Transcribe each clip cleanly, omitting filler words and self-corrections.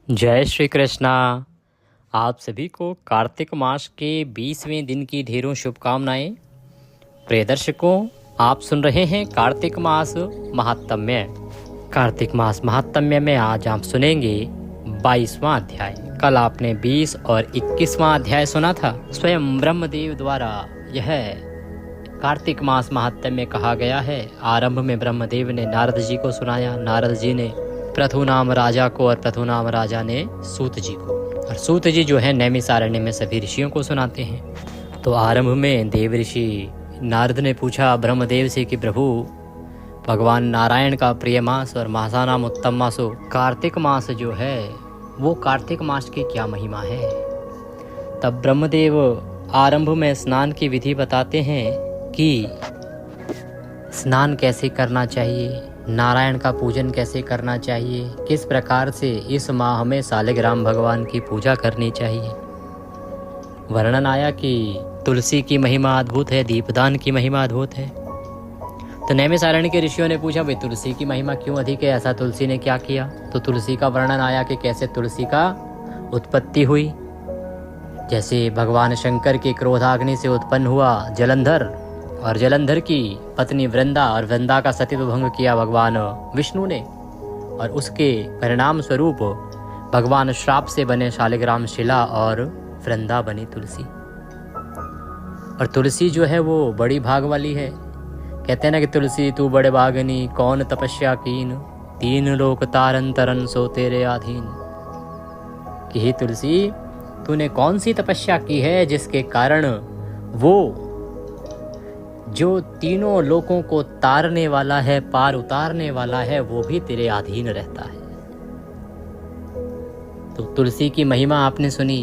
जय श्री कृष्णा। आप सभी को कार्तिक मास के 20वें दिन की ढेरों शुभकामनाएं। प्रिय दर्शकों, आप सुन रहे हैं कार्तिक मास महात्म्य। कार्तिक मास महात्म्य में आज आप सुनेंगे 22वां अध्याय। कल आपने 20 और 21वां अध्याय सुना था। स्वयं ब्रह्मदेव द्वारा यह कार्तिक मास महात्म्य कहा गया है। आरंभ में ब्रह्मदेव ने नारद जी को सुनाया। नारद जी ने पृथुनाम राजा को और पृथुनाम राजा ने सूत जी को, और सूत जी जो है नैमिषारण्य में सभी ऋषियों को सुनाते हैं। तो आरंभ में देव ऋषि नारद ने पूछा ब्रह्मदेव से कि प्रभु, भगवान नारायण का प्रिय मास और मासानाम उत्तम मासो कार्तिक मास जो है वो कार्तिक मास की क्या महिमा है। तब ब्रह्मदेव आरंभ में स्नान की विधि बताते हैं कि स्नान कैसे करना चाहिए, नारायण का पूजन कैसे करना चाहिए, किस प्रकार से इस माह में शालिग्राम भगवान की पूजा करनी चाहिए। वर्णन आया कि तुलसी की महिमा अद्भुत है, दीपदान की महिमा अद्भुत है। तो नैमिषारण्य के ऋषियों ने पूछा भाई तुलसी की महिमा क्यों अधिक है, ऐसा तुलसी ने क्या किया। तो तुलसी का वर्णन आया कि कैसे तुलसी का उत्पत्ति हुई। जैसे भगवान शंकर के क्रोधाग्नि से उत्पन्न हुआ जलंधर, और जलंधर की पत्नी वृंदा, और वृंदा का सतीत्व भंग किया भगवान विष्णु ने, और उसके परिणाम स्वरूप भगवान श्राप से बने शालिग्राम शिला और वृंदा बनी तुलसी। और तुलसी जो है वो बड़ी भाग वाली है। कहते हैं ना कि तुलसी तू बड़े भागनी, कौन तपस्या कीन, तीन लोक तारन तरन सो तेरे अधीन। कि हे तुलसी, तूने कौन सी तपस्या की है जिसके कारण वो जो तीनों लोकों को तारने वाला है, पार उतारने वाला है, वो भी तेरे अधीन रहता है। तो तुलसी की महिमा आपने सुनी।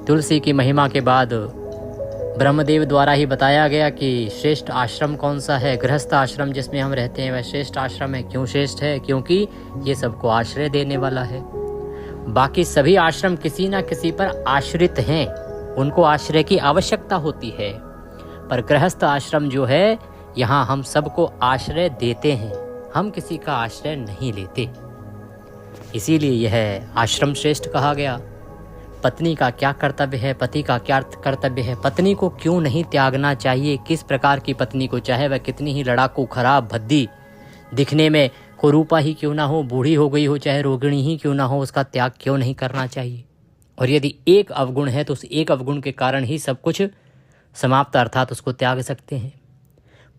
तुलसी की महिमा के बाद ब्रह्मदेव द्वारा ही बताया गया कि श्रेष्ठ आश्रम कौन सा है। गृहस्थ आश्रम जिसमें हम रहते हैं वह श्रेष्ठ आश्रम है। क्यों श्रेष्ठ है? क्योंकि ये सबको आश्रय देने वाला है। बाकी सभी आश्रम किसी ना किसी पर आश्रित हैं, उनको आश्रय की आवश्यकता होती है। पर गृहस्थ आश्रम जो है, यहाँ हम सबको आश्रय देते हैं, हम किसी का आश्रय नहीं लेते। इसीलिए यह आश्रम श्रेष्ठ कहा गया। पत्नी का क्या कर्तव्य है, पति का क्या कर्तव्य है, पत्नी को क्यों नहीं त्यागना चाहिए, किस प्रकार की पत्नी को, चाहे वह कितनी ही लड़ाकू, खराब, भद्दी, दिखने में कुरूपा ही क्यों ना हो, बूढ़ी हो गई हो, चाहे रोगिणी ही क्यों ना हो, उसका त्याग क्यों नहीं करना चाहिए। और यदि एक अवगुण है तो उस एक अवगुण के कारण ही सब कुछ समाप्त, अर्थात उसको त्याग सकते हैं।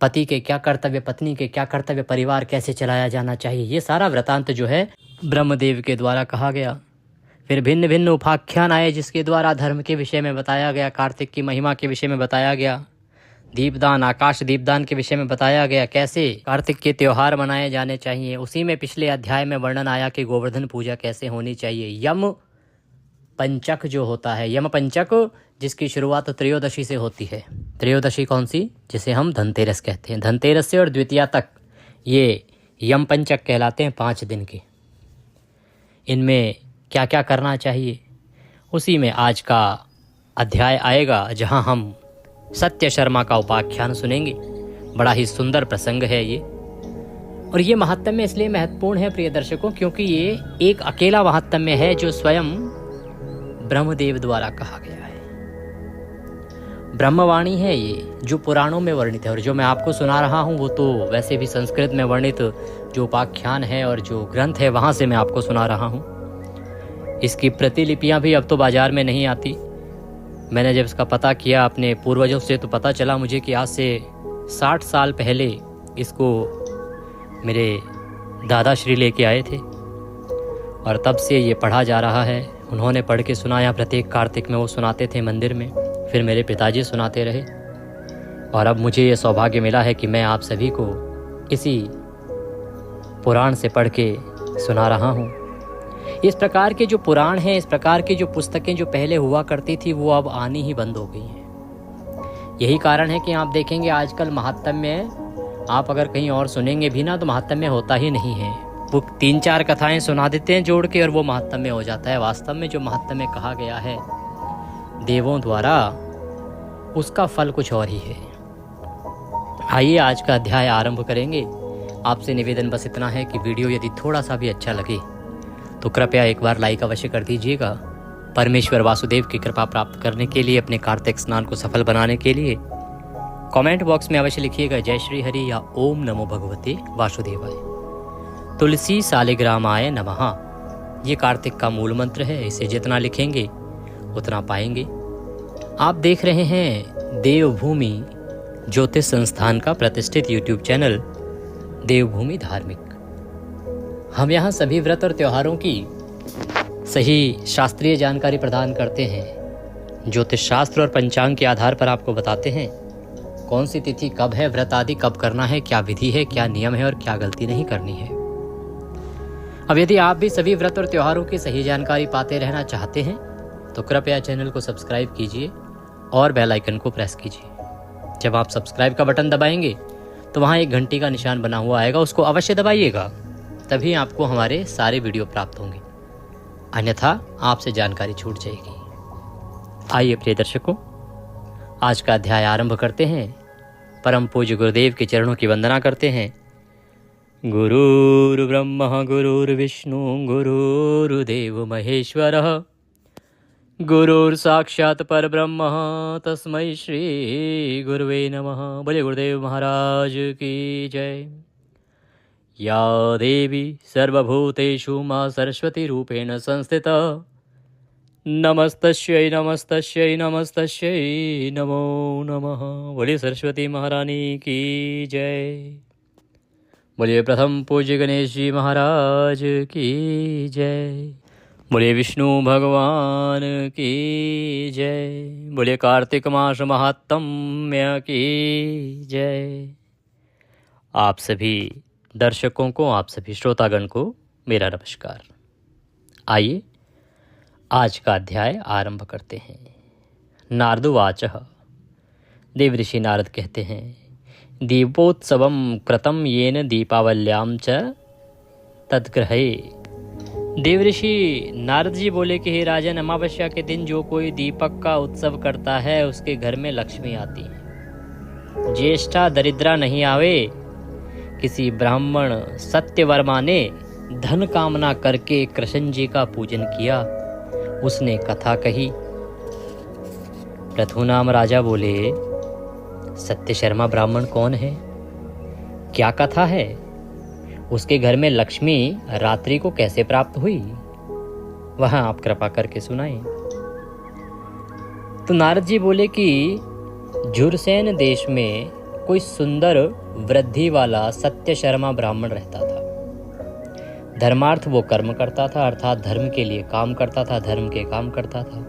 पति के क्या कर्तव्य, पत्नी के क्या कर्तव्य, परिवार कैसे चलाया जाना चाहिए, ये सारा वृतांत जो है ब्रह्मदेव के द्वारा कहा गया। फिर भिन्न भिन्न उपाख्यान आए जिसके द्वारा धर्म के विषय में बताया गया, कार्तिक की महिमा के विषय में बताया गया, दीपदान, आकाश दीपदान के विषय में बताया गया, कैसे कार्तिक के त्योहार मनाए जाने चाहिए। उसी में पिछले अध्याय में वर्णन आया कि गोवर्धन पूजा कैसे होनी चाहिए। यम पंचक जो होता है, यम पंचक जिसकी शुरुआत त्रयोदशी से होती है। त्रयोदशी कौन सी? जिसे हम धनतेरस कहते हैं। धनतेरस से और द्वितीया तक ये यम पंचक कहलाते हैं, 5 दिन के। इनमें क्या क्या करना चाहिए, उसी में आज का अध्याय आएगा, जहां हम सत्य शर्मा का उपाख्यान सुनेंगे। बड़ा ही सुंदर प्रसंग है ये, और ये महात्म्य इसलिए महत्वपूर्ण है प्रिय दर्शकों, क्योंकि ये एक अकेला महात्म्य है जो स्वयं ब्रह्मदेव द्वारा कहा गया है। ब्रह्मवाणी है ये, जो पुराणों में वर्णित है। और जो मैं आपको सुना रहा हूँ वो तो वैसे भी संस्कृत में वर्णित जो उपाख्यान है और जो ग्रंथ है वहाँ से मैं आपको सुना रहा हूँ। इसकी प्रतिलिपियाँ भी अब तो बाजार में नहीं आती। मैंने जब इसका पता किया अपने पूर्वजों से तो पता चला मुझे कि आज से 60 साल पहले इसको मेरे दादाश्री लेके आए थे, और तब से ये पढ़ा जा रहा है। उन्होंने पढ़ के सुनाया, प्रत्येक कार्तिक में वो सुनाते थे मंदिर में, फिर मेरे पिताजी सुनाते रहे, और अब मुझे ये सौभाग्य मिला है कि मैं आप सभी को इसी पुराण से पढ़ के सुना रहा हूँ। इस प्रकार के जो पुराण हैं, इस प्रकार की जो पुस्तकें जो पहले हुआ करती थी वो अब आनी ही बंद हो गई हैं। यही कारण है कि आप देखेंगे आजकल महात्म्य आप अगर कहीं और सुनेंगे भी ना तो महात्म्य होता ही नहीं है। वो 3-4 कथाएं सुना देते हैं जोड़ के और वो महात्म्य हो जाता है। वास्तव में जो महात्म्य कहा गया है देवों द्वारा, उसका फल कुछ और ही है। आइए आज का अध्याय आरंभ करेंगे। आपसे निवेदन बस इतना है कि वीडियो यदि थोड़ा सा भी अच्छा लगे तो कृपया एक बार लाइक अवश्य कर दीजिएगा। परमेश्वर वासुदेव की कृपा प्राप्त करने के लिए, अपने कार्तिक स्नान को सफल बनाने के लिए कमेंट बॉक्स में अवश्य लिखिएगा जय श्री हरि या ओम नमो भगवते वासुदेवाय। तुलसी सालिग्रामाय नमः, ये कार्तिक का मूल मंत्र है। इसे जितना लिखेंगे उतना पाएंगे। आप देख रहे हैं देवभूमि ज्योतिष संस्थान का प्रतिष्ठित यूट्यूब चैनल देवभूमि धार्मिक। हम यहाँ सभी व्रत और त्योहारों की सही शास्त्रीय जानकारी प्रदान करते हैं। ज्योतिष शास्त्र और पंचांग के आधार पर आपको बताते हैं कौन सी तिथि कब है, व्रत आदि कब करना है, क्या विधि है, क्या नियम है और क्या गलती नहीं करनी है। अब यदि आप भी सभी व्रत और त्योहारों की सही जानकारी पाते रहना चाहते हैं तो कृपया चैनल को सब्सक्राइब कीजिए और बेल आइकन को प्रेस कीजिए। जब आप सब्सक्राइब का बटन दबाएंगे तो वहाँ एक घंटी का निशान बना हुआ आएगा, उसको अवश्य दबाइएगा, तभी आपको हमारे सारे वीडियो प्राप्त होंगे, अन्यथा आपसे जानकारी छूट जाएगी। आइए प्रिय दर्शकों, आज का अध्याय आरंभ करते हैं। परम पूज्य गुरुदेव के चरणों की वंदना करते हैं। गुरुर्ब्रह्मा गुरुर्विष्णु गुरुर्देव महेश्वरः, गुरुर्साक्षात् परब्रह्म तस्मै श्री गुरुवे नमः। बोले गुरुदेव महाराज की जय। या देवी सर्वभूतेषु मां सरस्वती रूपेण संस्थिता, नमस्तस्यै नमस्तस्यै नमस्तस्यै नमो नमः। बोलिए सरस्वती महारानी की जय। बोलिए प्रथम पूज्य गणेश जी महाराज की जय। बोलिए विष्णु भगवान की जय। बोलिए कार्तिक मास महात्म्य की जय। आप सभी दर्शकों को, आप सभी श्रोतागण को मेरा नमस्कार। आइए आज का अध्याय आरंभ करते हैं। नारदुवाचः, देवऋषि नारद कहते हैं, दीपोत्सवं कृतं येन दीपावल्यां च तद्गृहे। देवऋषि नारद जी बोले कि हे राजन, अमावस्या के दिन जो कोई दीपक का उत्सव करता है उसके घर में लक्ष्मी आती है। ज्येष्ठा दरिद्रा नहीं आवे। किसी ब्राह्मण सत्यवर्मा ने धन कामना करके कृष्ण जी का पूजन किया। उसने कथा कही। प्रथुनाम राजा बोले, सत्य शर्मा ब्राह्मण कौन है, क्या कथा है, उसके घर में लक्ष्मी रात्रि को कैसे प्राप्त हुई, वहां आप कृपा करके सुनाएं। तो नारद जी बोले कि झुरसेन देश में कोई सुंदर वृद्धि वाला सत्य शर्मा ब्राह्मण रहता था। धर्मार्थ वो कर्म करता था, अर्थात धर्म के लिए काम करता था, धर्म के काम करता था।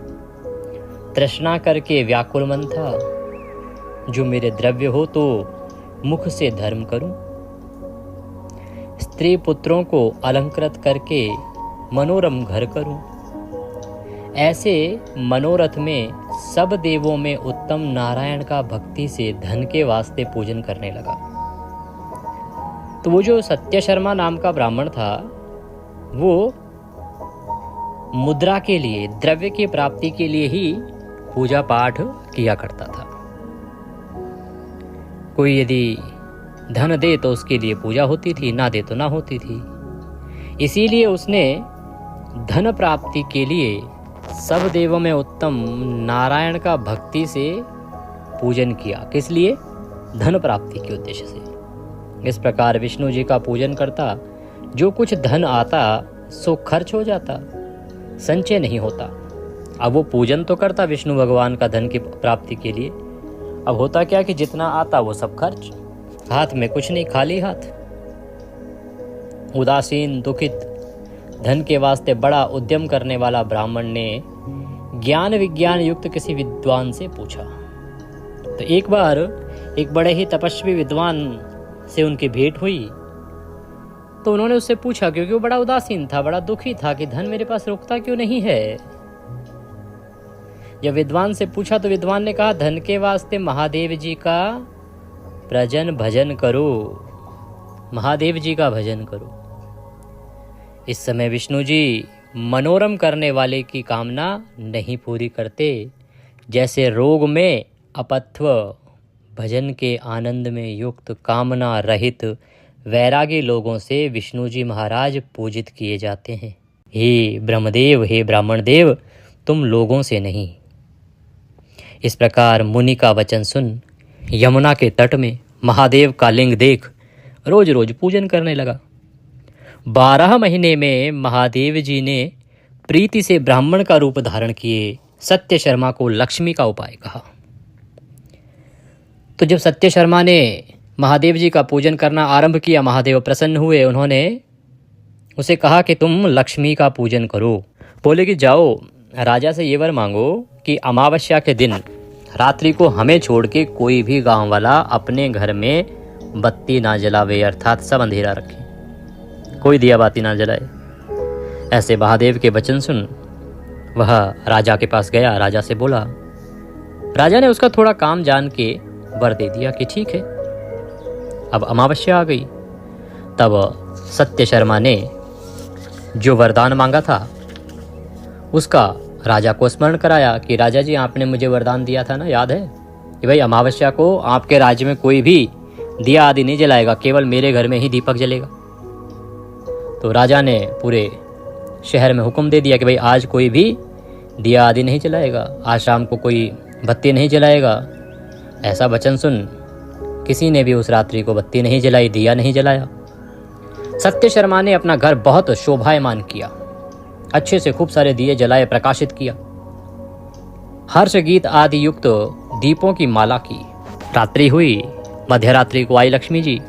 तृष्णा करके व्याकुल मन था, जो मेरे द्रव्य हो तो मुख से धर्म करूं, स्त्री पुत्रों को अलंकृत करके मनोरम घर करूं। ऐसे मनोरथ में सब देवों में उत्तम नारायण का भक्ति से धन के वास्ते पूजन करने लगा। तो वो जो सत्य शर्मा नाम का ब्राह्मण था, वो मुद्रा के लिए, द्रव्य की प्राप्ति के लिए ही पूजा पाठ किया करता था। कोई यदि धन दे तो उसके लिए पूजा होती थी, ना दे तो ना होती थी। इसीलिए उसने धन प्राप्ति के लिए सब देवों में उत्तम नारायण का भक्ति से पूजन किया। किस लिए? धन प्राप्ति के उद्देश्य से। इस प्रकार विष्णु जी का पूजन करता, जो कुछ धन आता सो खर्च हो जाता, संचय नहीं होता। अब वो पूजन तो करता विष्णु भगवान का धन की प्राप्ति के लिए, अब होता क्या कि जितना आता वो सब खर्च, हाथ में कुछ नहीं, खाली हाथ। उदासीन, दुखित, धन के वास्ते बड़ा उद्यम करने वाला ब्राह्मण ने ज्ञान विज्ञान युक्त किसी विद्वान से पूछा। तो एक बार एक बड़े ही तपस्वी विद्वान से उनकी भेंट हुई। तो उन्होंने उससे पूछा, क्योंकि वो बड़ा उदासीन था, बड़ा दुखी था कि धन मेरे पास रुकता क्यों नहीं है। जब विद्वान से पूछा तो विद्वान ने कहा, धन के वास्ते महादेव जी का प्रजन भजन करो, महादेव जी का भजन करो। इस समय विष्णु जी मनोरम करने वाले की कामना नहीं पूरी करते। जैसे रोग में अपथ्व, भजन के आनंद में युक्त, कामना रहित वैरागी लोगों से विष्णु जी महाराज पूजित किए जाते हैं। हे ब्रह्मदेव, हे ब्राह्मण देव, तुम लोगों से नहीं। इस प्रकार मुनि का वचन सुन यमुना के तट में महादेव का लिंग देख रोज रोज पूजन करने लगा। 12 महीने में महादेव जी ने प्रीति से ब्राह्मण का रूप धारण किए सत्य शर्मा को लक्ष्मी का उपाय कहा। तो जब सत्य शर्मा ने महादेव जी का पूजन करना आरंभ किया, महादेव प्रसन्न हुए। उन्होंने उसे कहा कि तुम लक्ष्मी का पूजन करो। बोले कि जाओ राजा से ये वर मांगो कि अमावस्या के दिन रात्रि को हमें छोड़ के कोई भी गांव वाला अपने घर में बत्ती ना जलावे, अर्थात सब अंधेरा रखे, कोई दिया बाती ना जलाए। ऐसे महादेव के वचन सुन वह राजा के पास गया। राजा से बोला। राजा ने उसका थोड़ा काम जान के वर दे दिया कि ठीक है। अब अमावस्या आ गई। तब सत्य शर्मा ने जो वरदान मांगा था उसका राजा को स्मरण कराया कि राजा जी, आपने मुझे वरदान दिया था ना, याद है कि भाई अमावस्या को आपके राज्य में कोई भी दिया आदि नहीं जलाएगा, केवल मेरे घर में ही दीपक जलेगा। तो राजा ने पूरे शहर में हुक्म दे दिया कि भाई आज कोई भी दिया आदि नहीं जलाएगा, आज शाम को कोई बत्ती नहीं जलाएगा। ऐसा वचन सुन किसी ने भी उस रात्रि को बत्ती नहीं जलाई, दिया नहीं जलाया। सत्य शर्मा ने अपना घर बहुत शोभायमान किया, अच्छे से खूब सारे दिए जलाए, प्रकाशित किया, हर्ष गीत आदि युक्त दीपों की माला की। रात्रि हुई, मध्यरात्रि को आई लक्ष्मी जी।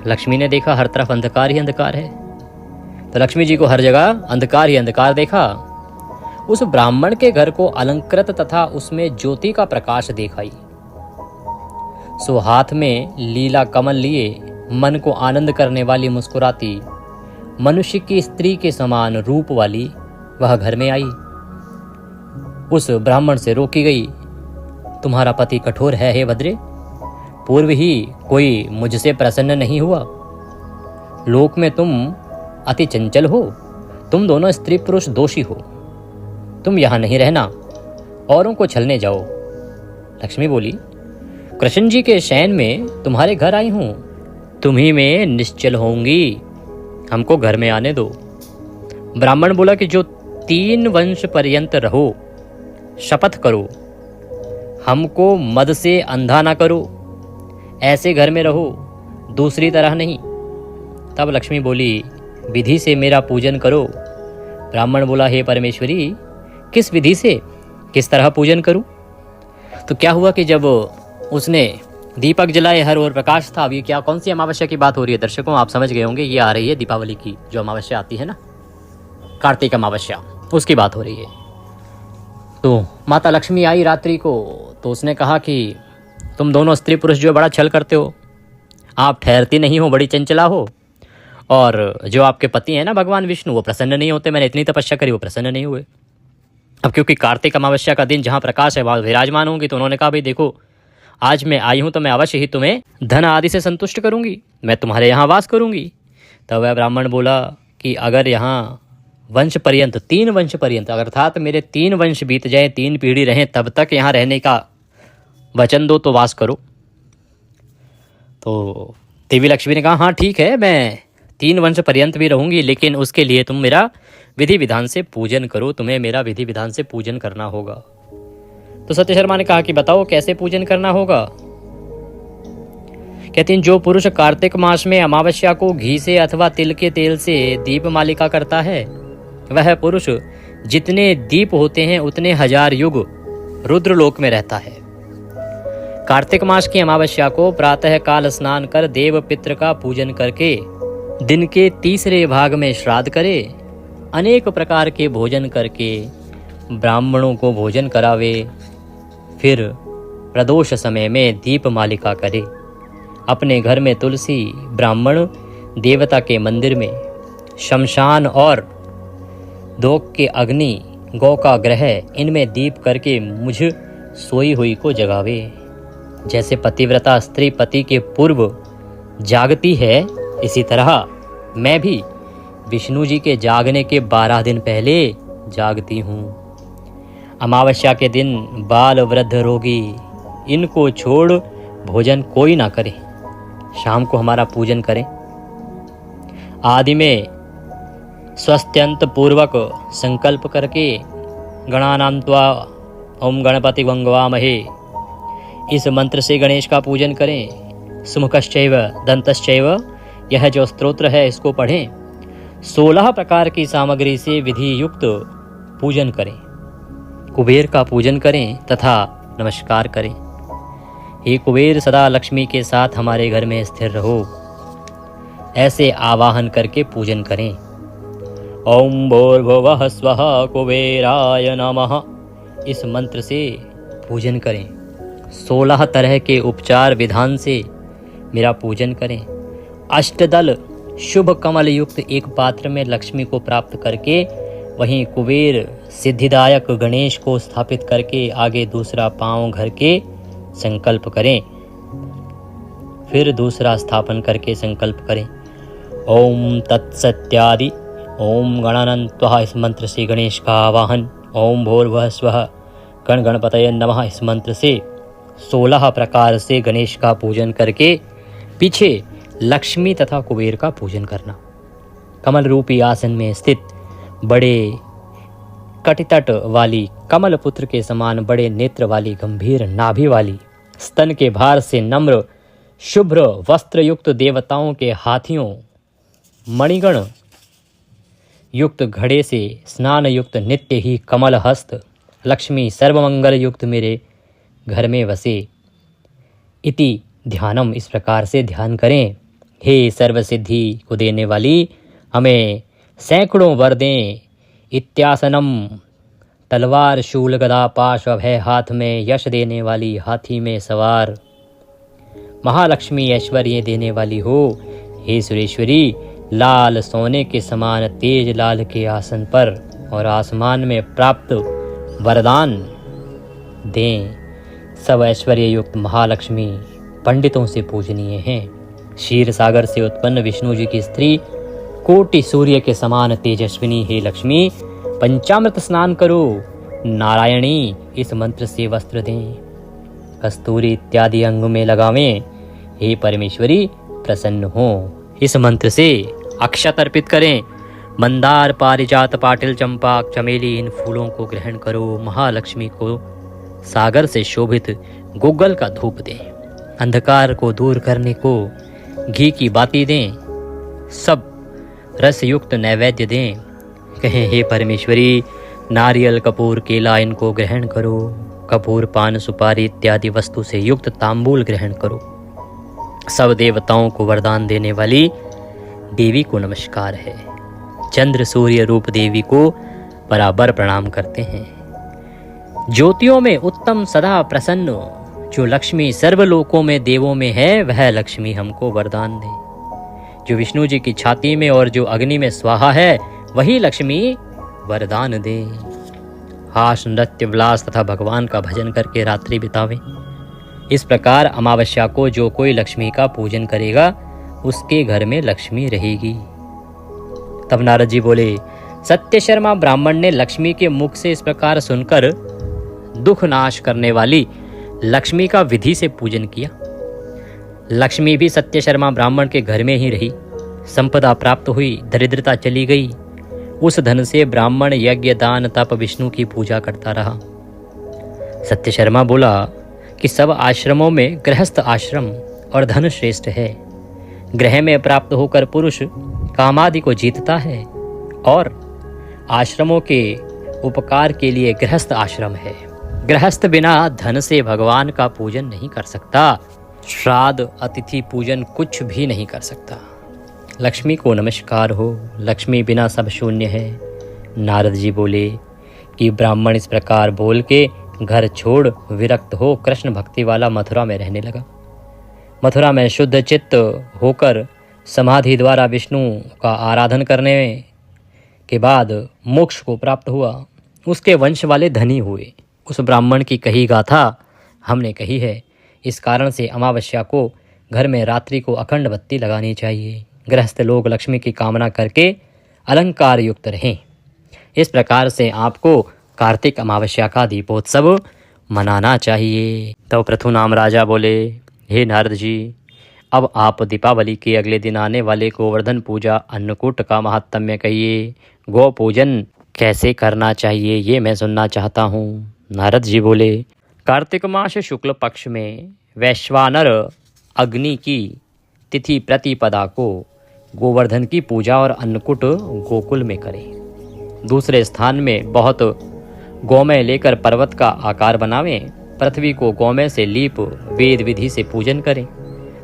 लक्ष्मी ने देखा हर तरफ अंधकार ही अंधकार है, तो लक्ष्मी जी को हर जगह अंधकार ही अंधकार देखा। उस ब्राह्मण के घर को अलंकृत तथा उसमें ज्योति का प्रकाश दिखाई। सो हाथ में लीला कमल लिए मन को आनंद करने वाली मुस्कुराती मनुष्य की स्त्री के समान रूप वाली वह घर में आई। उस ब्राह्मण से रोकी गई, तुम्हारा पति कठोर है हे भद्रे, पूर्व ही कोई मुझसे प्रसन्न नहीं हुआ, लोक में तुम अति चंचल हो, तुम दोनों स्त्री पुरुष दोषी हो, तुम यहां नहीं रहना, औरों को छलने जाओ। लक्ष्मी बोली, कृष्ण जी के शयन में तुम्हारे घर आई हूं, तुम्ही में निश्चल होंगी, हमको घर में आने दो। ब्राह्मण बोला कि जो 3 वंश पर्यंत रहो, शपथ करो, हमको मद से अंधा ना करो, ऐसे घर में रहो, दूसरी तरह नहीं। तब लक्ष्मी बोली, विधि से मेरा पूजन करो। ब्राह्मण बोला, हे परमेश्वरी, किस विधि से, किस तरह पूजन करूं? तो क्या हुआ कि जब उसने दीपक जलाए, हर ओर प्रकाश था। अब ये क्या, कौन सी अमावस्या की बात हो रही है दर्शकों, आप समझ गए होंगे, ये आ रही है दीपावली की जो अमावस्या आती है ना, कार्तिक अमावस्या, उसकी बात हो रही है। तो माता लक्ष्मी आई रात्रि को, तो उसने कहा कि तुम दोनों स्त्री पुरुष जो बड़ा छल करते हो, आप ठहरती नहीं हो, बड़ी चंचला हो, और जो आपके पति हैं ना भगवान विष्णु, वो प्रसन्न नहीं होते, मैंने इतनी तपस्या करी, वो प्रसन्न नहीं हुए। अब क्योंकि कार्तिक अमावस्या का दिन जहाँ प्रकाश है वहाँ विराजमान होंगी, तो उन्होंने कहा भाई देखो, आज मैं आई हूँ तो मैं अवश्य ही तुम्हें धन आदि से संतुष्ट करूंगी, मैं तुम्हारे यहाँ वास करूंगी। तब वह ब्राह्मण बोला कि अगर यहाँ वंश पर्यंत, 3 वंश पर्यंत, अर्थात मेरे 3 वंश बीत जाए, 3 पीढ़ी रहें, तब तक यहाँ रहने का वचन दो तो वास करो। तो देवी लक्ष्मी ने कहा, हाँ ठीक है, मैं 3 वंश पर्यंत भी रहूंगी, लेकिन उसके लिए तुम मेरा विधि विधान से पूजन करो, तुम्हें मेरा विधि विधान से पूजन करना होगा। तो सत्य शर्मा ने कहा कि बताओ कैसे पूजन करना होगा। कहती हैं, जो पुरुष कार्तिक मास में अमावस्या को घी से अथवा तिल के तेल से दीप मालिका करता है, वह पुरुष जितने दीप होते हैं उतने 1000 युग रुद्रलोक में रहता है। कार्तिक मास की अमावस्या को प्रातः काल स्नान कर देव पितृ का पूजन करके दिन के 3रे भाग में श्राद्ध करे, अनेक प्रकार के भोजन करके ब्राह्मणों को भोजन करावे, फिर प्रदोष समय में दीप मालिका करे, अपने घर में तुलसी, ब्राह्मण देवता के मंदिर में, शमशान और दोक के अग्नि, गौ का ग्रह, इनमें दीप करके मुझ सोई हुई को जगावे। जैसे पतिव्रता स्त्री पति के पूर्व जागती है, इसी तरह मैं भी विष्णु जी के जागने के 12 दिन पहले जागती हूँ। अमावस्या के दिन बाल वृद्ध रोगी इनको छोड़ भोजन कोई ना करे, शाम को हमारा पूजन करें। आदि में स्वस्थ्यंत पूर्वक संकल्प करके गणानां त्वा ओम गणपति वंगवामहे इस मंत्र से गणेश का पूजन करें। सुमुखश्चैव दंतश्चैव, यह जो स्तोत्र है इसको पढ़ें। 16 प्रकार की सामग्री से विधि युक्त पूजन करें। कुबेर का पूजन करें तथा नमस्कार करें। हे कुबेर, सदा लक्ष्मी के साथ हमारे घर में स्थिर रहो, ऐसे आवाहन करके पूजन करें। ओम भूर्भुवः स्वः कुबेराय नमः, इस मंत्र से पूजन करें। 16 तरह के उपचार विधान से मेरा पूजन करें। अष्टदल शुभ कमल युक्त एक पात्र में लक्ष्मी को प्राप्त करके वहीं कुबेर सिद्धिदायक गणेश को स्थापित करके आगे दूसरा पांव घर के संकल्प करें। फिर दूसरा स्थापन करके संकल्प करें। ओम तत्सत्यादि ओम गणानंत्वा, इस मंत्र से गणेश का आवाहन। ओम भूर्भुवः स्वः गण गणपतये नमः, इस मंत्र से 16 प्रकार से गणेश का पूजन करके पीछे लक्ष्मी तथा कुबेर का पूजन करना। कमल रूपी आसन में स्थित बड़े कटितट वाली कमल पुत्र के समान बड़े नेत्र वाली गंभीर नाभि वाली स्तन के भार से नम्र शुभ्र वस्त्र युक्त देवताओं के हाथियों मणिगण युक्त घड़े से स्नान युक्त नित्य ही कमल हस्त लक्ष्मी सर्वमंगल युक्त मेरे घर में वसे इति ध्यानम, इस प्रकार से ध्यान करें। हे सर्व सिद्धि को देने वाली, हमें सैकड़ों वर दें। इत्यासनम, तलवार शूल गदा पाश अभय हाथ में यश देने वाली हाथी में सवार महालक्ष्मी ऐश्वर्य देने वाली हो। हे सुरेश्वरी, लाल सोने के समान तेज लाल के आसन पर और आसमान में प्राप्त वरदान दें। सब ऐश्वर्य युक्त महालक्ष्मी पंडितों से पूजनीय हैं। क्षीर सागर से उत्पन्न विष्णु जी की स्त्री कोटि सूर्य के समान तेजस्विनी हे लक्ष्मी, पंचामृत स्नान करो। नारायणी, इस मंत्र से वस्त्र दें। कस्तूरी इत्यादि अंग में लगावें। हे परमेश्वरी, प्रसन्न हो। इस मंत्र से अक्षत अर्पित करें। मंदार पारिजात पाटिल चंपा चमेली, इन फूलों को ग्रहण करो। महालक्ष्मी को सागर से शोभित गुग्गल का धूप दें। अंधकार को दूर करने को घी की बाती दें। सब रस युक्त नैवेद्य दें। कहें हे परमेश्वरी, नारियल कपूर केला इनको ग्रहण करो। कपूर पान सुपारी इत्यादि वस्तु से युक्त तांबूल ग्रहण करो। सब देवताओं को वरदान देने वाली देवी को नमस्कार है। चंद्र सूर्य रूप देवी को बराबर प्रणाम करते हैं। ज्योतियों में उत्तम सदा प्रसन्न जो लक्ष्मी सर्वलोकों में देवों में है, वह लक्ष्मी हमको वरदान दे। जो विष्णु जी की छाती में और जो अग्नि में स्वाहा है, वही लक्ष्मी वरदान दे। हास नृत्य विलास तथा भगवान का भजन करके रात्रि बितावे। इस प्रकार अमावस्या को जो कोई लक्ष्मी का पूजन करेगा, उसके घर में लक्ष्मी रहेगी। तब नारद जी बोले, सत्य शर्मा ब्राह्मण ने लक्ष्मी के मुख से इस प्रकार सुनकर दुख नाश करने वाली लक्ष्मी का विधि से पूजन किया। लक्ष्मी भी सत्य शर्मा ब्राह्मण के घर में ही रही। संपदा प्राप्त हुई, दरिद्रता चली गई। उस धन से ब्राह्मण यज्ञ दान तप विष्णु की पूजा करता रहा। सत्य शर्मा बोला कि सब आश्रमों में गृहस्थ आश्रम और धन श्रेष्ठ है। ग्रह में प्राप्त होकर पुरुष कामादि को जीतता है और आश्रमों के उपकार के लिए गृहस्थ आश्रम है। गृहस्थ बिना धन से भगवान का पूजन नहीं कर सकता। श्राद्ध अतिथि पूजन कुछ भी नहीं कर सकता। लक्ष्मी को नमस्कार हो। लक्ष्मी बिना सब शून्य है। नारद जी बोले कि ब्राह्मण इस प्रकार बोल के घर छोड़ विरक्त हो कृष्ण भक्ति वाला मथुरा में रहने लगा। मथुरा में शुद्ध चित्त होकर समाधि द्वारा विष्णु का आराधन करने के बाद मोक्ष को प्राप्त हुआ। उसके वंश वाले धनी हुए। उस ब्राह्मण की कही गाथा हमने कही है। इस कारण से अमावस्या को घर में रात्रि को अखंड बत्ती लगानी चाहिए। गृहस्थ लोग लक्ष्मी की कामना करके अलंकार युक्त रहें। इस प्रकार से आपको कार्तिक अमावस्या का दीपोत्सव मनाना चाहिए। तब पृथु नाम राजा बोले, हे नारद जी, अब आप दीपावली के अगले दिन आने वाले गोवर्धन पूजा अन्नकूट का महात्म्य कहिए। गौ पूजन कैसे करना चाहिए ये मैं सुनना चाहता हूँ। नारद जी बोले, कार्तिक मास शुक्ल पक्ष में वैश्वानर अग्नि की तिथि प्रतिपदा को गोवर्धन की पूजा और अन्नकूट गोकुल में करें। दूसरे स्थान में बहुत गौमय लेकर पर्वत का आकार बनावें। पृथ्वी को गौमय से लीप वेद विधि से पूजन करें।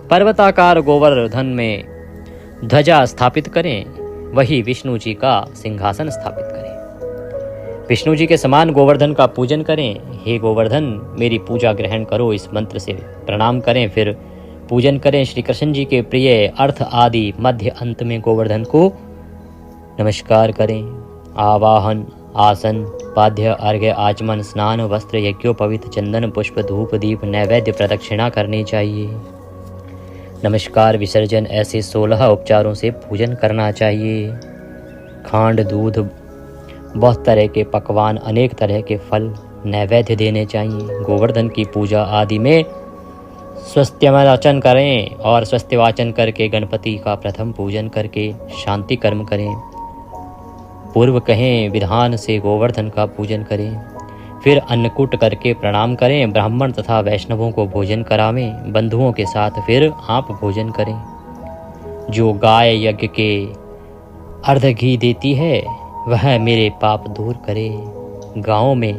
पर्वताकार गोवर्धन में ध्वजा स्थापित करें। वही विष्णु जी का सिंहासन स्थापित करें। विष्णु जी के समान गोवर्धन का पूजन करें। हे गोवर्धन, मेरी पूजा ग्रहण करो, इस मंत्र से प्रणाम करें। फिर पूजन करें। श्री कृष्ण जी के प्रिय अर्थ आदि मध्य अंत में गोवर्धन को नमस्कार करें। आवाहन, आसन, पाद्य, अर्घ्य, आचमन, स्नान, वस्त्र, यज्ञोपवीत, चंदन, पुष्प, धूप, दीप, नैवेद्य प्रदक्षिणा करनी चाहिए। नमस्कार, विसर्जन, ऐसे 16 उपचारों से पूजन करना चाहिए। खांड, दूध, बहुत तरह के पकवान, अनेक तरह के फल नैवेद्य देने चाहिए। गोवर्धन की पूजा आदि में स्वस्त्यवाचन करें और स्वस्त्यवाचन करके गणपति का प्रथम पूजन करके शांति कर्म करें। पूर्व कहें विधान से गोवर्धन का पूजन करें। फिर अन्नकूट करके प्रणाम करें। ब्राह्मण तथा वैष्णवों को भोजन करावें। बंधुओं के साथ फिर आप भोजन करें। जो गाय यज्ञ के अर्ध घी देती है वह मेरे पाप दूर करे। गाँव में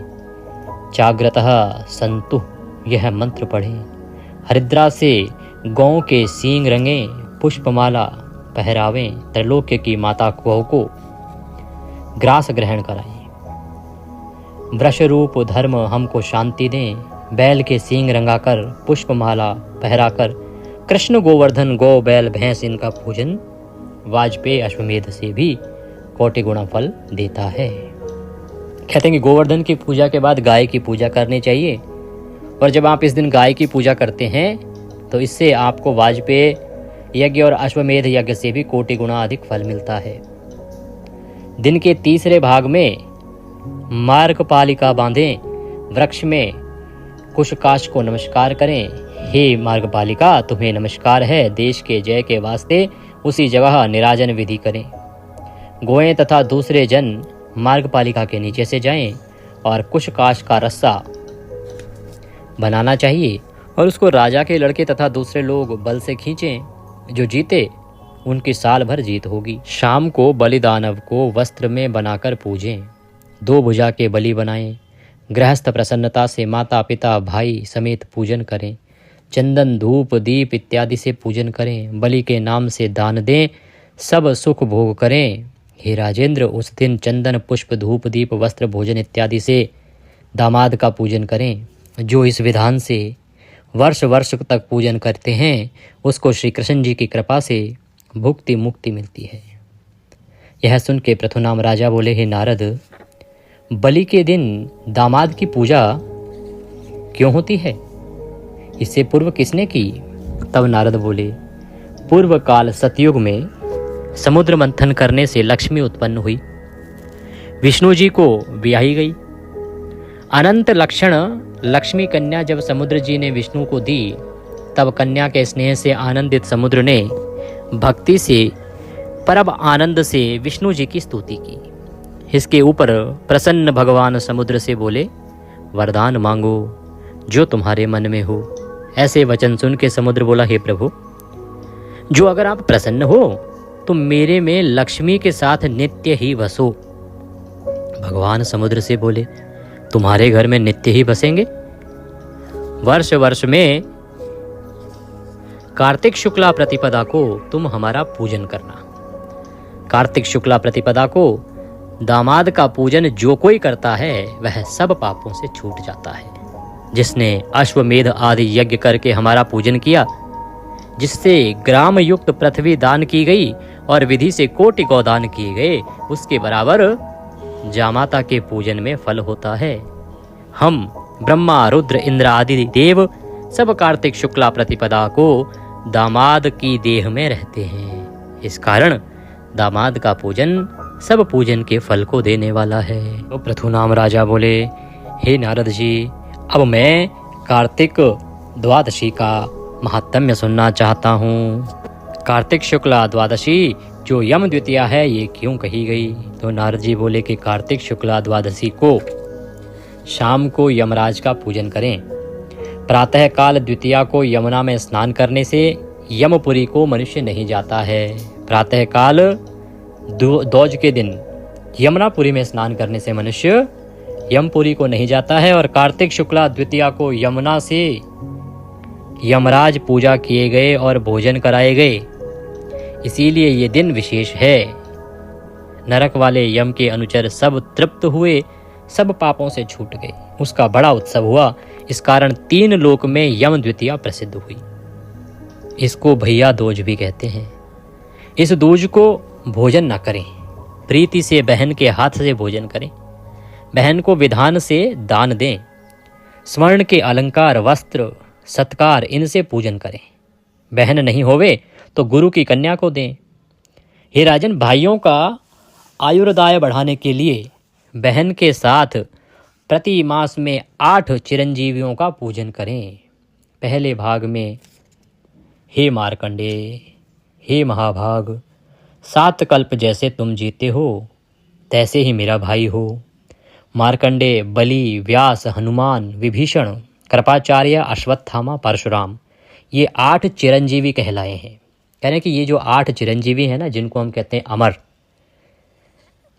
जागृतः संतु यह मंत्र पढ़ें। हरिद्रा से गौ के सींग रंगें, पुष्पमाला पहरावें। त्रैलोक्य की माता गौ को ग्रास ग्रहण कराएं। वृष रूप धर्म हमको शांति दें। बैल के सींग रंगाकर, पुष्पमाला पहराकर कृष्ण गोवर्धन गौ बैल भैंस इनका पूजन वाजपेय अश्वमेध से भी कोटि गुणा फल देता है। कहते हैं कि गोवर्धन की पूजा के बाद गाय की पूजा करनी चाहिए। और जब आप इस दिन गाय की पूजा करते हैं तो इससे आपको वाजपेय यज्ञ और अश्वमेध यज्ञ से भी कोटि गुणा अधिक फल मिलता है। दिन के तीसरे भाग में मार्गपालिका बांधें। वृक्ष में कुशकाश को नमस्कार करें। हे मार्गपालिका, तुम्हें नमस्कार है। देश के जय के वास्ते उसी जगह निराजन विधि करें। गोएं तथा दूसरे जन मार्गपालिका के नीचे से जाएं और कुशकाश का रस्सा बनाना चाहिए और उसको राजा के लड़के तथा दूसरे लोग बल से खींचें। जो जीते उनकी साल भर जीत होगी। शाम को बलिदानव को वस्त्र में बनाकर पूजें। 2 भुजा के बलि बनाएं। गृहस्थ प्रसन्नता से माता पिता भाई समेत पूजन करें। चंदन धूप दीप इत्यादि से पूजन करें। बलि के नाम से दान दें। सब सुख भोग करें। हे राजेंद्र, उस दिन चंदन पुष्प धूप दीप वस्त्र भोजन इत्यादि से दामाद का पूजन करें। जो इस विधान से वर्ष वर्ष तक पूजन करते हैं उसको श्री कृष्ण जी की कृपा से भुक्ति मुक्ति मिलती है। यह सुन के पृथुनाम राजा बोले, हे नारद, बलि के दिन दामाद की पूजा क्यों होती है? इससे पूर्व किसने की? तब नारद बोले, पूर्व काल सतयुग में समुद्र मंथन करने से लक्ष्मी उत्पन्न हुई। विष्णु जी को ब्याही गई। अनंत लक्षण लक्ष्मी कन्या जब समुद्र जी ने विष्णु को दी तब कन्या के स्नेह से आनंदित समुद्र ने भक्ति से परम आनंद से विष्णु जी की स्तुति की। इसके ऊपर प्रसन्न भगवान समुद्र से बोले, वरदान मांगो जो तुम्हारे मन में हो। ऐसे वचन सुन के समुद्र बोला, हे प्रभु, जो अगर आप प्रसन्न हो तो मेरे में लक्ष्मी के साथ नित्य ही बसो। भगवान समुद्र से बोले, तुम्हारे घर में नित्य ही बसेंगे। वर्ष वर्ष में कार्तिक शुक्ला प्रतिपदा को तुम हमारा पूजन करना। कार्तिक शुक्ला प्रतिपदा को दामाद का पूजन जो कोई करता है वह सब पापों से छूट जाता है। जिसने अश्वमेध आदि यज्ञ करके हमारा पूजन किया, जिससे ग्राम युक्त पृथ्वी दान की गई और विधि से कोटि गौदान किए गए, उसके बराबर जामाता के पूजन में फल होता है। हम ब्रह्मा रुद्र इंद्र आदि देव सब कार्तिक शुक्ला प्रतिपदा को दामाद की देह में रहते हैं। इस कारण दामाद का पूजन सब पूजन के फल को देने वाला है। तो पृथुनाम राजा बोले, हे नारद जी, अब मैं कार्तिक द्वादशी का महात्म्य सुनना चाहता हूँ। कार्तिक शुक्ला द्वादशी जो यम द्वितीया है ये क्यों कही गई? तो नारद जी बोले कि कार्तिक शुक्ला द्वादशी को शाम को यमराज का पूजन करें। प्रातः काल द्वितीया को यमुना में स्नान करने से यमपुरी को मनुष्य नहीं जाता है। प्रातः काल दौज के दिन यमुनापुरी में स्नान करने से मनुष्य यमपुरी को नहीं जाता है। और कार्तिक शुक्ला द्वितीया को यमुना से यमराज पूजा किए गए और भोजन कराए गए, इसीलिए ये दिन विशेष है। नरक वाले यम के अनुचर सब तृप्त हुए, सब पापों से छूट गए, उसका बड़ा उत्सव हुआ। इस कारण 3 लोक में यम द्वितीया प्रसिद्ध हुई। इसको भैया दूज भी कहते हैं। इस दूज को भोजन न करें, प्रीति से बहन के हाथ से भोजन करें, बहन को विधान से दान दें, स्वर्ण के अलंकार, वस्त्र, सत्कार इनसे पूजन करें। बहन नहीं होवे तो गुरु की कन्या को दें। हे राजन, भाइयों का आयुर्दाय बढ़ाने के लिए बहन के साथ प्रति मास में 8 चिरंजीवियों का पूजन करें। पहले भाग में हे मार्कंडेय, हे महाभाग, 7 कल्प जैसे तुम जीते हो तैसे ही मेरा भाई हो। मार्कंडेय, बलि, व्यास, हनुमान, विभीषण, कृपाचार्य, अश्वत्थामा, परशुराम, ये 8 चिरंजीवी कहलाए हैं। कह रहे हैं कि ये जो 8 चिरंजीवी हैं ना, जिनको हम कहते हैं अमर,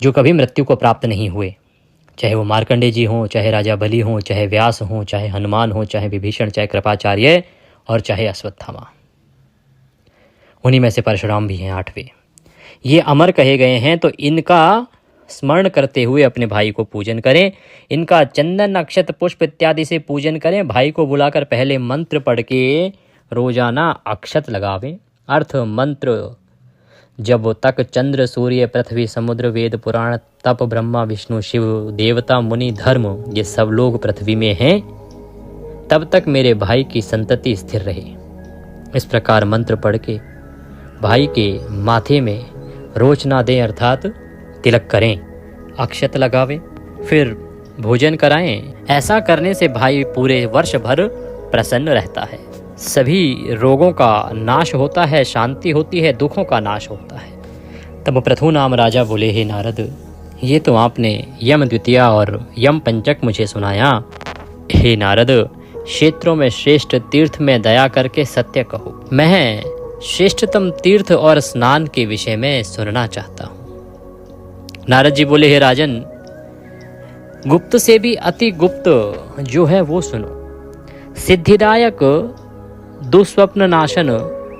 जो कभी मृत्यु को प्राप्त नहीं हुए, चाहे वो मार्कंडेय जी हों, चाहे राजा बलि हों, चाहे व्यास हों, चाहे हनुमान हों, चाहे विभीषण, चाहे कृपाचार्य और चाहे अश्वत्थामा, उन्हीं में से परशुराम भी हैं 8वें। ये अमर कहे गए हैं, तो इनका स्मरण करते हुए अपने भाई को पूजन करें। इनका चंदन, अक्षत, पुष्प इत्यादि से पूजन करें। भाई को बुलाकर पहले मंत्र पढ़ के रोजाना अक्षत लगावें। अर्थ मंत्र: जब तक चंद्र, सूर्य, पृथ्वी, समुद्र, वेद, पुराण, तप, ब्रह्मा, विष्णु, शिव, देवता, मुनि, धर्म, ये सब लोग पृथ्वी में हैं, तब तक मेरे भाई की संतति स्थिर रहे। इस प्रकार मंत्र पढ़ के भाई के माथे में रोचना दें, अर्थात तिलक करें, अक्षत लगावें, फिर भोजन कराएं। ऐसा करने से भाई पूरे वर्ष भर प्रसन्न रहता है, सभी रोगों का नाश होता है, शांति होती है, दुखों का नाश होता है। तब पृथु नाम राजा बोले, हे नारद, ये तो आपने यम द्वितीया और यम पंचक मुझे सुनाया। हे नारद, क्षेत्रों में श्रेष्ठ तीर्थ में दया करके सत्य कहो। मैं श्रेष्ठतम तीर्थ और स्नान के विषय में सुनना चाहता हूँ। नारद जी बोले, हे राजन, गुप्त से भी अति गुप्त जो है वो सुनो। सिद्धिदायक, दुस्वप्न नाशन,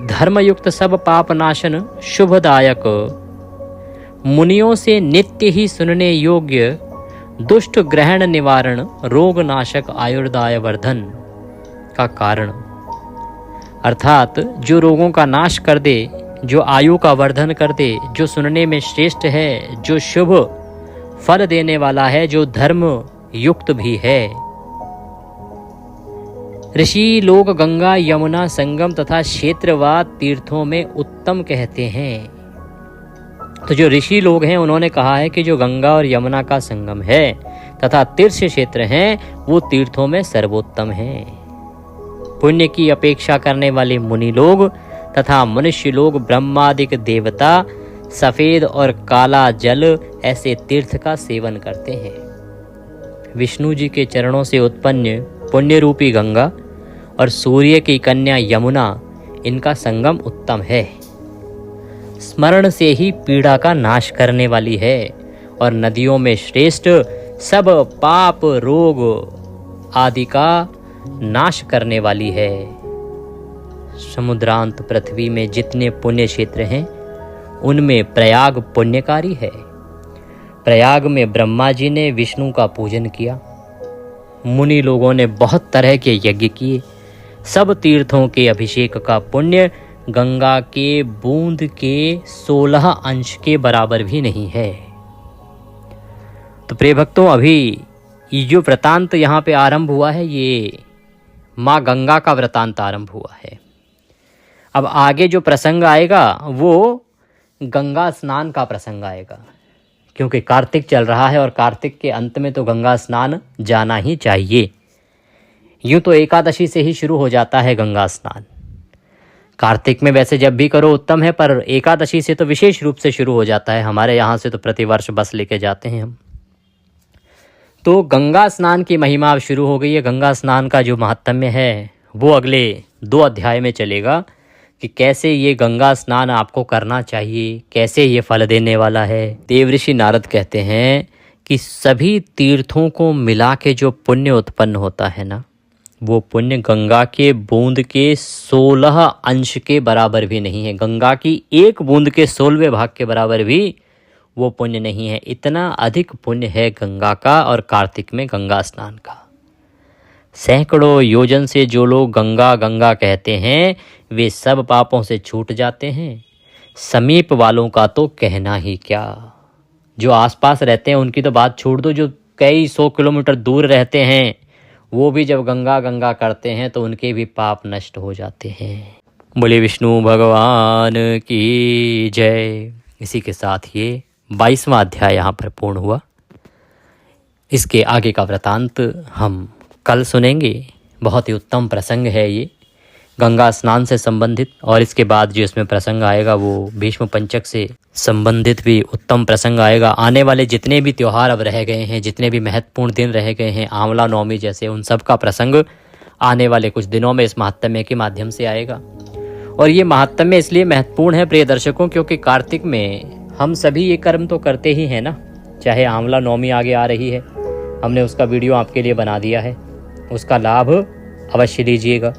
धर्मयुक्त सब पाप नाशन, शुभदायक, मुनियों से नित्य ही सुनने योग्य, दुष्ट ग्रहण निवारण, रोग नाशक, आयुर्दाय वर्धन का कारण, अर्थात जो रोगों का नाश कर दे, जो आयु का वर्धन कर दे, जो सुनने में श्रेष्ठ है, जो शुभ फल देने वाला है, जो धर्म युक्त भी है। ऋषि लोग गंगा, यमुना संगम तथा क्षेत्रवाद तीर्थों में उत्तम कहते हैं। तो जो ऋषि लोग हैं उन्होंने कहा है कि जो गंगा और यमुना का संगम है तथा तीर्थ क्षेत्र हैं, वो तीर्थों में सर्वोत्तम हैं। पुण्य की अपेक्षा करने वाले मुनि लोग तथा मनुष्य लोग, ब्रह्मादिक देवता सफेद और काला जल ऐसे तीर्थ का सेवन करते हैं। विष्णु जी के चरणों से उत्पन्न पुण्य रूपी गंगा और सूर्य की कन्या यमुना, इनका संगम उत्तम है। स्मरण से ही पीड़ा का नाश करने वाली है और नदियों में श्रेष्ठ, सब पाप रोग आदि का नाश करने वाली है। समुद्रांत पृथ्वी में जितने पुण्य क्षेत्र हैं उनमें प्रयाग पुण्यकारी है। प्रयाग में ब्रह्मा जी ने विष्णु का पूजन किया, मुनि लोगों ने बहुत तरह के यज्ञ किए। सब तीर्थों के अभिषेक का पुण्य गंगा के बूंद के 16 अंश के बराबर भी नहीं है। तो प्रिय भक्तों, अभी ये जो वृतांत यहाँ पे आरंभ हुआ है, ये माँ गंगा का वृतांत आरंभ हुआ है। अब आगे जो प्रसंग आएगा वो गंगा स्नान का प्रसंग आएगा, क्योंकि कार्तिक चल रहा है और कार्तिक के अंत में तो गंगा स्नान जाना ही चाहिए। यूँ तो एकादशी से ही शुरू हो जाता है गंगा स्नान, कार्तिक में वैसे जब भी करो उत्तम है, पर एकादशी से तो विशेष रूप से शुरू हो जाता है। हमारे यहाँ से तो प्रतिवर्ष बस लेके जाते हैं हम। तो गंगा स्नान की महिमा अब शुरू हो गई है। गंगा स्नान का जो महात्म्य है वो अगले 2 अध्याय में चलेगा कि कैसे ये गंगा स्नान आपको करना चाहिए, कैसे ये फल देने वाला है। देवऋषि नारद कहते हैं कि सभी तीर्थों को मिला के जो पुण्य उत्पन्न होता है ना, वो पुण्य गंगा के बूंद के 16 अंश के बराबर भी नहीं है। गंगा की 1 बूंद के 16वें भाग के बराबर भी वो पुण्य नहीं है। इतना अधिक पुण्य है गंगा का और कार्तिक में गंगा स्नान का। सैकड़ों योजन से जो लोग गंगा गंगा कहते हैं वे सब पापों से छूट जाते हैं। समीप वालों का तो कहना ही क्या, जो आसपास रहते हैं उनकी तो बात छोड़ दो, जो कई 100 किलोमीटर दूर रहते हैं वो भी जब गंगा गंगा करते हैं तो उनके भी पाप नष्ट हो जाते हैं। बोले विष्णु भगवान की जय। इसी के साथ ये 22वां अध्याय यहाँ पर पूर्ण हुआ। इसके आगे का वृतांत हम कल सुनेंगे। बहुत ही उत्तम प्रसंग है ये, गंगा स्नान से संबंधित, और इसके बाद जो इसमें प्रसंग आएगा वो भीष्म पंचक से संबंधित भी उत्तम प्रसंग आएगा। आने वाले जितने भी त्यौहार अब रह गए हैं, जितने भी महत्वपूर्ण दिन रह गए हैं, आंवला नवमी जैसे, उन सब का प्रसंग आने वाले कुछ दिनों में इस महात्म्य के माध्यम से आएगा। और ये महात्म्य इसलिए महत्वपूर्ण है प्रिय दर्शकों क्योंकि कार्तिक में हम सभी ये कर्म तो करते ही हैं ना। चाहे आंवला नवमी आगे आ रही है, हमने उसका वीडियो आपके लिए बना दिया है, उसका लाभ अवश्य लीजिएगा।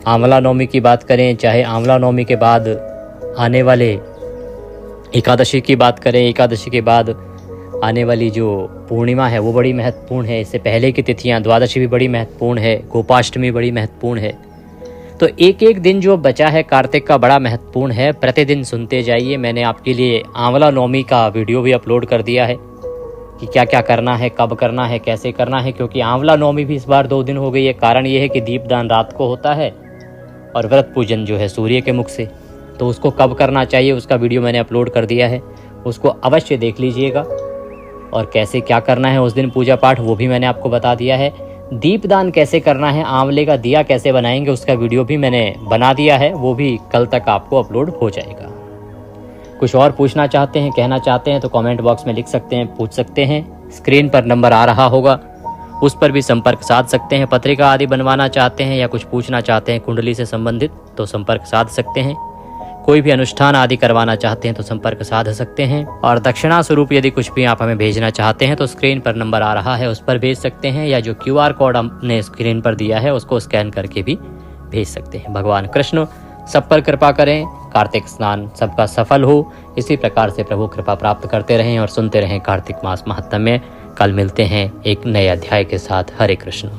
आंवला नवमी की बात करें, चाहे आंवला नवमी के बाद आने वाले एकादशी की बात करें, एकादशी के बाद आने वाली जो पूर्णिमा है वो बड़ी महत्वपूर्ण है। इससे पहले की तिथियां, द्वादशी भी बड़ी महत्वपूर्ण है, गोपाष्टमी बड़ी महत्वपूर्ण है। तो एक एक दिन जो बचा है कार्तिक का बड़ा महत्वपूर्ण है। प्रतिदिन सुनते जाइए। मैंने आपके लिए आंवला नवमी का वीडियो भी अपलोड कर दिया है कि क्या क्या करना है, कब करना है, कैसे करना है। क्योंकि आंवला नवमी भी इस बार 2 दिन हो गई है। कारण ये है कि दीपदान रात को होता है और व्रत पूजन जो है सूर्य के मुख से, तो उसको कब करना चाहिए उसका वीडियो मैंने अपलोड कर दिया है, उसको अवश्य देख लीजिएगा। और कैसे क्या करना है उस दिन पूजा पाठ वो भी मैंने आपको बता दिया है। दीपदान कैसे करना है, आंवले का दिया कैसे बनाएंगे उसका वीडियो भी मैंने बना दिया है, वो भी कल तक आपको अपलोड हो जाएगा। कुछ और पूछना चाहते हैं, कहना चाहते हैं तो कमेंट बॉक्स में लिख सकते हैं, पूछ सकते हैं। स्क्रीन पर नंबर आ रहा होगा, उस पर भी संपर्क साध सकते हैं। पत्रिका आदि बनवाना चाहते हैं या कुछ पूछना चाहते हैं कुंडली से संबंधित तो संपर्क साध सकते हैं। कोई भी अनुष्ठान आदि करवाना चाहते हैं तो संपर्क साध सकते हैं। और दक्षिणा स्वरूप यदि कुछ भी आप हमें भेजना चाहते हैं तो स्क्रीन पर नंबर आ रहा है, उस पर भेज सकते हैं, या जो QR कोड हमने स्क्रीन पर दिया है उसको स्कैन करके भी भेज सकते हैं। भगवान कृष्ण सब पर कृपा करें, कार्तिक स्नान सबका सफल हो, इसी प्रकार से प्रभु कृपा प्राप्त करते रहें और सुनते रहें कार्तिक मास महात्म्य। कल मिलते हैं एक नए अध्याय के साथ। हरे कृष्ण।